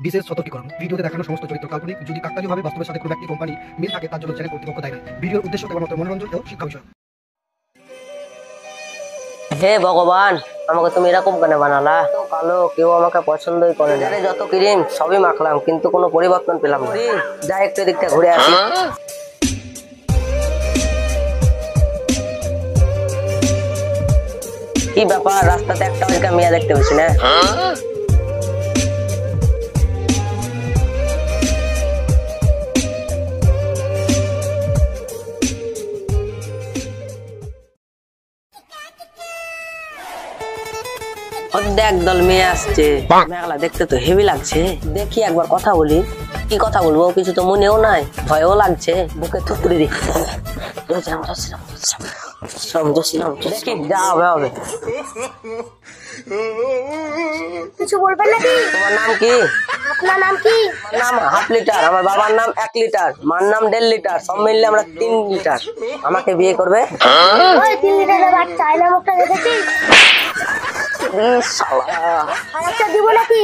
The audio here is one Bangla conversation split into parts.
বিশেষ সতর্কীকরণ, ভিডিওতে দেখানো সমস্ত চরিত্র কাল্পনিক। যদি কাকতালীয়ভাবে বাস্তবের সাথে কোনো ব্যক্তি কোম্পানি মিল থাকে তার জন্য চ্যানেল কর্তৃপক্ষ দায়ী নয়। ভিডিওর উদ্দেশ্য কেবলমাত্র মনোরঞ্জন ও শিক্ষা বিষয়। হে ভগবান, আমাকে তুমি এরকম কেন বানালা? কালো, কেউ আমাকে পছন্দই করে না। যত ক্রিম সবই মাখলাম কিন্তু কোনো পরিবর্তন পেলাম না। যাই একটু এদিকটা ঘুরে আসি। কি ব্যাপার, রাস্তাতে একটা মেয়ে দেখতে পেয়েছি না? একদল মেয়ে আসছে, মেঘলা দেখতে তো হেভি লাগছে। দেখি একবার কথা বলি। কি কথা বলবো কিছু তো মনেও নাই, ভয়ও লাগছে। বুকে থুতরি দেখি, দেখি যা হবে হবে। কিছু বলবেন নাকি? তোমার নাম কি? আপনার নাম কি? আমার নাম হাফ লিটার, আমার বাবার নাম 1 লিটার, মার নাম 1.5 লিটার, সব মিললে আমরা 3 লিটার। আমাকে বিয়ে করবে? ওই 3 লিটারের বাচ্চা আইনা মুখটা দেখেছিস? আরেকটা দিব নাকি?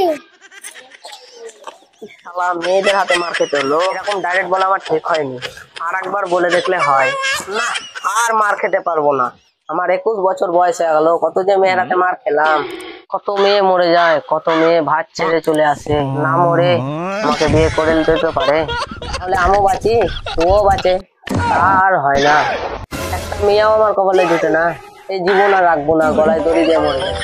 মেয়েদের হাতে মার খেতে হলো, এরকম ডাইরেক্ট বলা আমার ঠিক হয়নি। আর একবার বলে দেখলে হয় না। আর মার খেতে পারবো না, আমার 21 বছর বয়স হয়ে গেল। কত যে মেয়ের হাতে মার খেলাম। কত মেয়ে মরে যায়, কত মেয়ে ভাত ছেড়ে চলে আসে। না মরে আমাকে বিয়ে করে নিতে তো পারে, তাহলে আমিও বাঁচি, ও বাঁচে। আর হয় না, একটা মেয়েও আমার কপালে জুটে না। এই জীবন আর রাখবো না, গলায় দড়ি দিয়ে মরে যায়।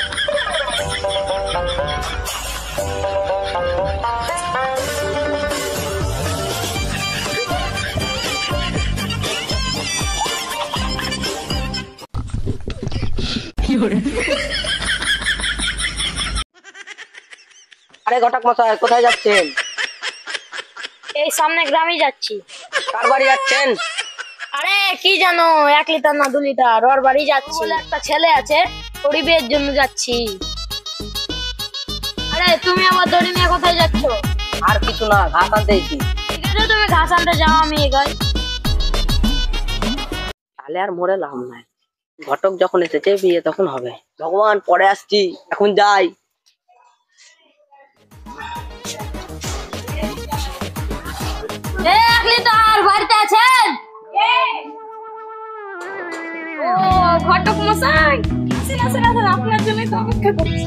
আরে ঘটক মশাই, কোথায় যাচ্ছেন? এই সামনে গ্রামে যাচ্ছি। কার বাড়ি যাচ্ছেন? আরে কি জানো, 1 লিটার না 2 লিটার ওর বাড়ি যাচ্ছি। একটা ছেলে আছে, ওরই বিয়ের জন্য যাচ্ছি। আরে তুমি আমার দড়ি নিয়ে কোথায় যাচ্ছ? আর কিছু না, ঘাস আনতে এসেছি। ঠিক আছে, তুমি ঘাস আনতে যাও, আমি এগাই। তাহলে আর মরে লাভ নাই, ঘটক যখন এসেছে বিয়ে তখন হবে। ভগবান, পরে আসছি, এখন যাই। এই 1 লিটার বাড়িতে আছেন? ও ঘটক মশাই, আসেন আসেন আসেন, আপনার জন্যই তো অপেক্ষা করছি।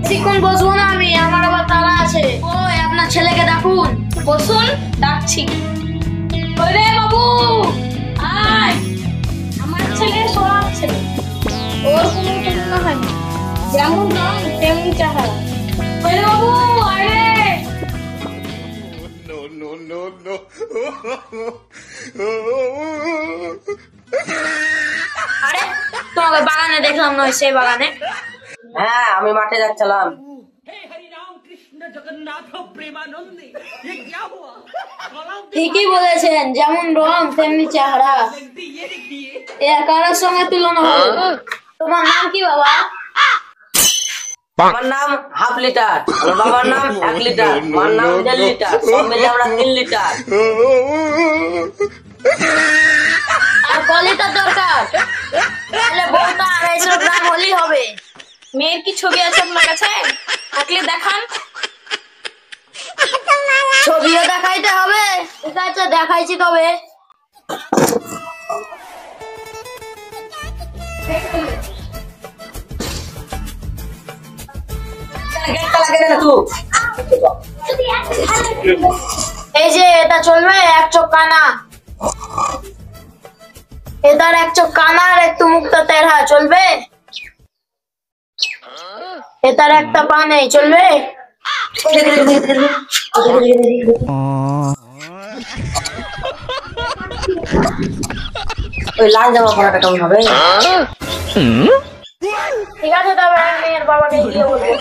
বেশিক্ষণ বসবো না আমি, আমার আবার তাড়া আছে। ওই আপনার ছেলেকে ডাকুন। বসুন, ডাকছি। ওরে বাবু, আয়। আমার ছেলে সব ছেলে, ওর কোনো তুলনা হয় না। যেমন রং তেমনি চেহারা। ওরে বাবু, আরে আরে তোমাকে বাগানে দেখলাম, নয় সেই বাগানে? হ্যাঁ, আমি মাঠে যাচ্ছিলাম। ঠিকই বলেছেন, যেমন রং তেমনি চেহারা, এর কারোর সঙ্গে তুলনা হবে? তোমার নাম কি বাবা? আমার নাম হাফ লিটার, আমার বাবার নাম 1 লিটার, মার নাম 1.5 লিটার, সব মিলে আমরা 3 লিটার। আর ক লিটার দরকার? তাহলে বউটা 250 গ্রাম হলেই হবে। মেয়ের কি ছবি আছে আপনার কাছে? থাকলে দেখান। ছবিও দেখাইতে হবে? ঠিক আছে, দেখাইছি তবে। এই যে এটা চলবে, 1 চোখ কানা। এটার 1 চোখ কানা আর একটু মুখটা তেড়া, চলবে? এটার একটা পা নেই, চলবে? ওই লাল জামা পরাটা কেমন হবে? ঠিক আছে, তবে আমি মেয়ের বাবাকে গিয়ে বলবো।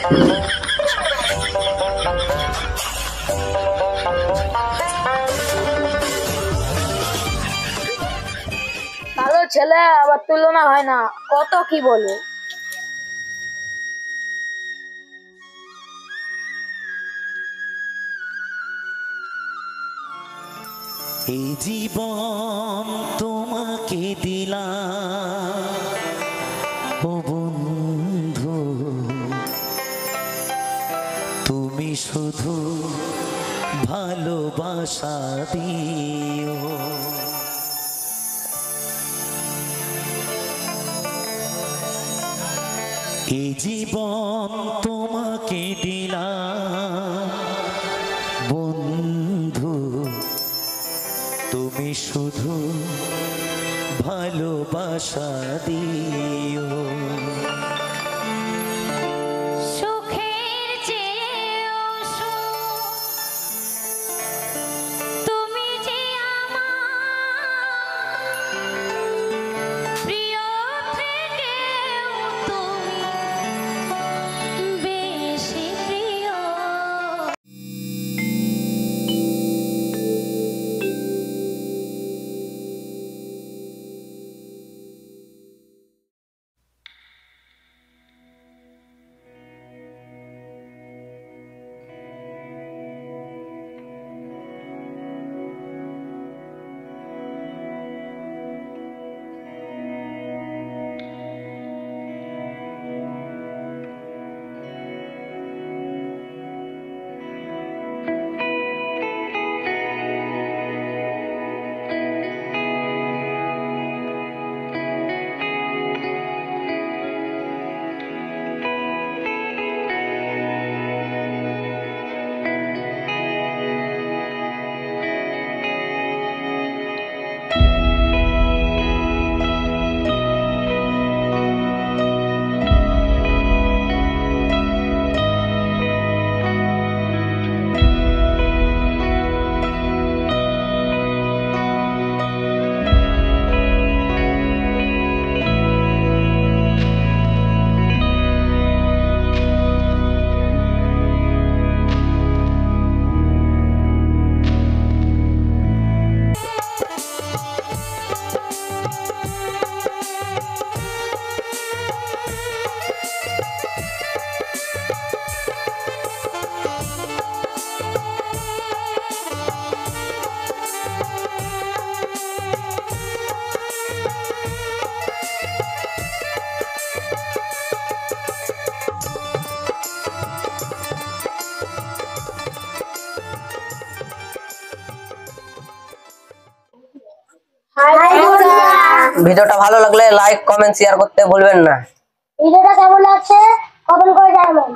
কালো ছেলে আবার তুলনা হয় না, কত কি বলে। এই জীবন তোমাকে দিলাম ও বন্ধু, তুমি শুধু ভালোবাসা দিও। এই জীবন তোমাকে দিলাম বন্ধু, তুমি শুধু ভালোবাসা দিও। সুখের চেয়েও সুখ তুমি যে আমার প্রিয় থেকেও তুমি বেশি প্রিয়। ভিডিওটা ভালো লাগলে লাইক কমেন্ট শেয়ার করতে ভুলবেন না। ভিডিওটা কেমন লাগছে কমেন্ট করে জানাবেন।